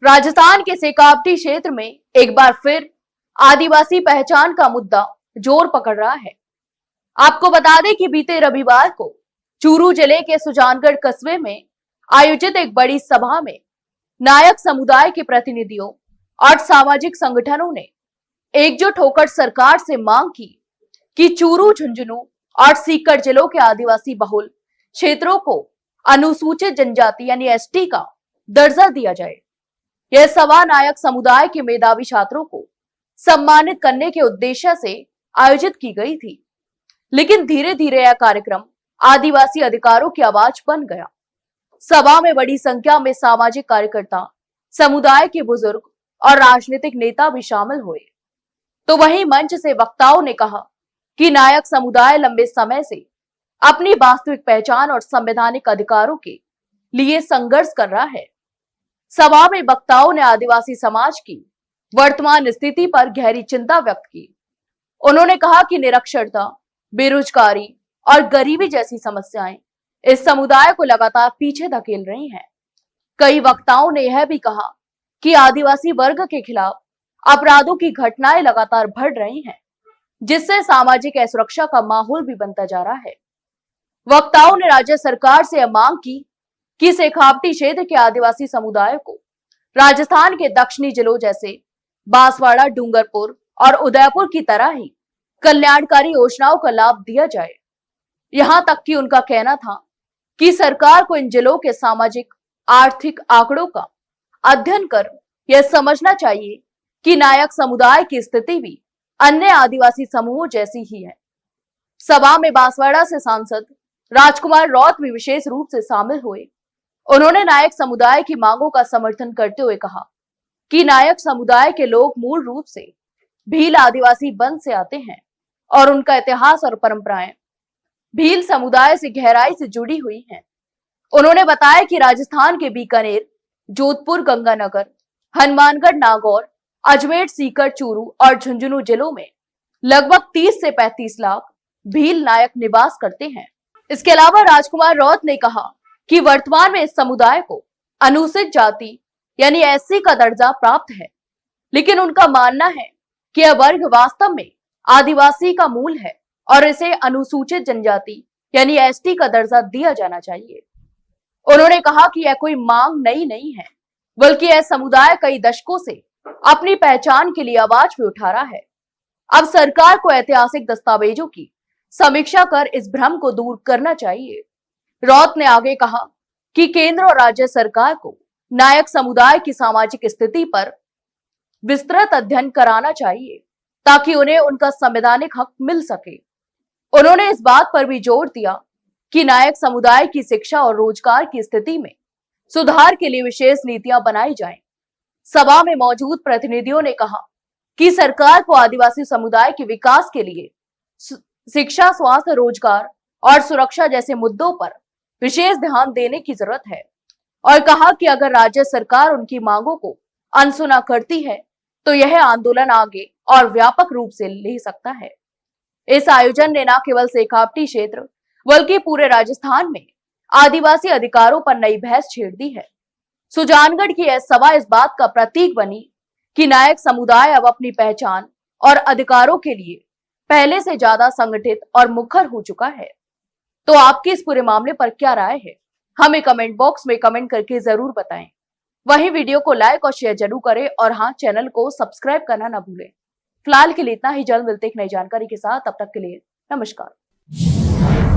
राजस्थान के शेखावटी क्षेत्र में एक बार फिर आदिवासी पहचान का मुद्दा जोर पकड़ रहा है। आपको बता दें कि बीते रविवार को चूरू जिले के सुजानगढ़ कस्बे में आयोजित एक बड़ी सभा में नायक समुदाय के प्रतिनिधियों और सामाजिक संगठनों ने एकजुट होकर सरकार से मांग की कि चूरू, झुंझुनू और सीकर जिलों के आदिवासी बहुल क्षेत्रों को अनुसूचित जनजाति यानी एसटी का दर्जा दिया जाए। यह सभा नायक समुदाय के मेधावी छात्रों को सम्मानित करने के उद्देश्य से आयोजित की गई थी, लेकिन धीरे धीरे यह कार्यक्रम आदिवासी अधिकारों की आवाज बन गया। सभा में बड़ी संख्या में सामाजिक कार्यकर्ता, समुदाय के बुजुर्ग और राजनीतिक नेता भी शामिल हुए। तो वहीं मंच से वक्ताओं ने कहा कि नायक समुदाय लंबे समय से अपनी वास्तविक पहचान और संवैधानिक अधिकारों के लिए संघर्ष कर रहा है। सभा में वक्ताओं ने आदिवासी समाज की वर्तमान स्थिति पर गहरी चिंता व्यक्त की। उन्होंने कहा कि निरक्षरता, बेरोजगारी और गरीबी जैसी समस्याएं इस समुदाय को लगातार पीछे धकेल रही हैं। कई वक्ताओं ने यह भी कहा कि आदिवासी वर्ग के खिलाफ अपराधों की घटनाएं लगातार बढ़ रही हैं, जिससे सामाजिक असुरक्षा का माहौल भी बनता जा रहा है। वक्ताओं ने राज्य सरकार से यह मांग की कि शेखावटी क्षेत्र के आदिवासी समुदाय को राजस्थान के दक्षिणी जिलों जैसे बांसवाड़ा, डूंगरपुर और उदयपुर की तरह ही कल्याणकारी योजनाओं का लाभ दिया जाए। यहां तक कि उनका कहना था कि सरकार को इन जिलों के सामाजिक आर्थिक आंकड़ों का अध्ययन कर यह समझना चाहिए कि नायक समुदाय की स्थिति भी अन्य आदिवासी समूहों जैसी ही है। सभा में बांसवाड़ा से सांसद राजकुमार रौत भी विशेष रूप से शामिल हुए। उन्होंने नायक समुदाय की मांगों का समर्थन करते हुए कहा कि नायक समुदाय के लोग मूल रूप से भील आदिवासी वंश से आते हैं और उनका इतिहास और परंपराएं भील समुदाय से गहराई से जुड़ी हुई हैं। उन्होंने बताया कि राजस्थान के बीकानेर, जोधपुर, गंगानगर, हनुमानगढ़, नागौर, अजमेर, सीकर, चूरू और झुंझुनू जिलों में लगभग 30 से 35 लाख भील नायक निवास करते हैं। इसके अलावा राजकुमार रौत ने कहा कि वर्तमान में इस समुदाय को अनुसूचित जाति यानी एससी का दर्जा प्राप्त है, लेकिन उनका मानना है कि यह वर्ग वास्तव में आदिवासी का मूल है और इसे अनुसूचित जनजाति यानी एसटी का दर्जा दिया जाना चाहिए। उन्होंने कहा कि यह कोई मांग नई नहीं है, बल्कि यह समुदाय कई दशकों से अपनी पहचान के लिए आवाज भी उठा रहा है। अब सरकार को ऐतिहासिक दस्तावेजों की समीक्षा कर इस भ्रम को दूर करना चाहिए। रौत ने आगे कहा कि केंद्र और राज्य सरकार को नायक समुदाय की सामाजिक स्थिति पर विस्तृत अध्ययन कराना चाहिए ताकि उन्हें उनका संवैधानिक हक मिल सके। उन्होंने इस बात पर भी जोर दिया कि नायक समुदाय की शिक्षा और रोजगार की स्थिति में सुधार के लिए विशेष नीतियां बनाई जाएं। सभा में मौजूद प्रतिनिधियों ने कहा कि सरकार को आदिवासी समुदाय के विकास के लिए शिक्षा, स्वास्थ्य, रोजगार और सुरक्षा जैसे मुद्दों पर विशेष ध्यान देने की जरूरत है और कहा कि अगर राज्य सरकार उनकी मांगों को अनसुना करती है तो यह आंदोलन आगे और व्यापक रूप से ले सकता है। इस आयोजन ने न केवल शेखावटी क्षेत्र बल्कि पूरे राजस्थान में आदिवासी अधिकारों पर नई बहस छेड़ दी है। सुजानगढ़ की यह सभा इस बात का प्रतीक बनी कि नायक समुदाय अब अपनी पहचान और अधिकारों के लिए पहले से ज्यादा संगठित और मुखर हो चुका है। तो आपकी इस पूरे मामले पर क्या राय है, हमें कमेंट बॉक्स में कमेंट करके जरूर बताएं। वहीं वीडियो को लाइक और शेयर जरूर करें और हाँ, चैनल को सब्सक्राइब करना ना भूलें। फिलहाल के लिए इतना ही, जल्द मिलते एक नई जानकारी के साथ। तब तक के लिए नमस्कार।